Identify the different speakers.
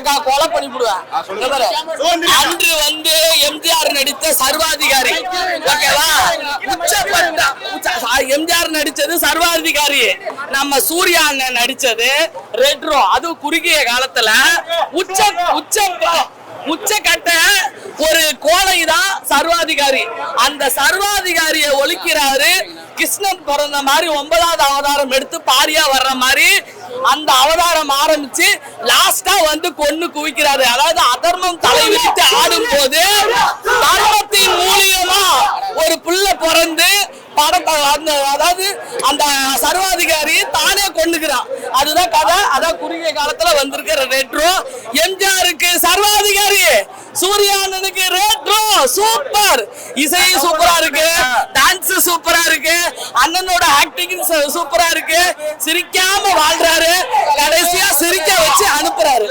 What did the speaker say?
Speaker 1: பாஜக கொலை பண்ணிவிடுவேன். அன்று வந்து எம்ஜிஆர் நடித்த சர்வாதிகாரி, ஓகேவா? எம்ஜிஆர் நடிச்சது சர்வாதிகாரி, நம்ம சூர்யா அண்ணன் நடிச்சது ரெட்ரோ. அது குறுகிய காலத்துல உச்சக்கட்ட ஒரு கோலை தான் சர்வாதிகாரி. அந்த சர்வாதிகாரியை ஒழிக்கிறாரு. கிருஷ்ணன் பிறந்த மாதிரி 9வது அவதாரம் எடுத்து பாரியா வர்ற மாதிரி அந்த அவதாரம் ஆரம்பிச்சு லாஸ்டா வந்து கொன்னு குவிக்கிறாரு. அதாவது அதர்மம் தலைவிரித்து ஆடும் போது தர்மத்தின் மூலியமா ஒரு புள்ள பிறந்து படத்தை அதாவது அந்த சர்வாதிகாரி தானே கொண்டுக்கிறான். அதுதான் கதை. அதான் குறுகிய காலத்துல வந்திருக்கிற ரெட்ரோ. எம்ஜிஆருக்கு சர்வாதிகாரி, சூர்யானனுக்கு ரெட்ரோ. சூப்பர், இசை சூப்பரா இருக்கு, டான்ஸ் சூப்பரா இருக்கு, அண்ணனோட ஆக்டிங் சூப்பரா இருக்கு. சிரிக்காம வாழ்றாரு, கடைசியா சிரிக்க வச்சு அனுப்புறாரு.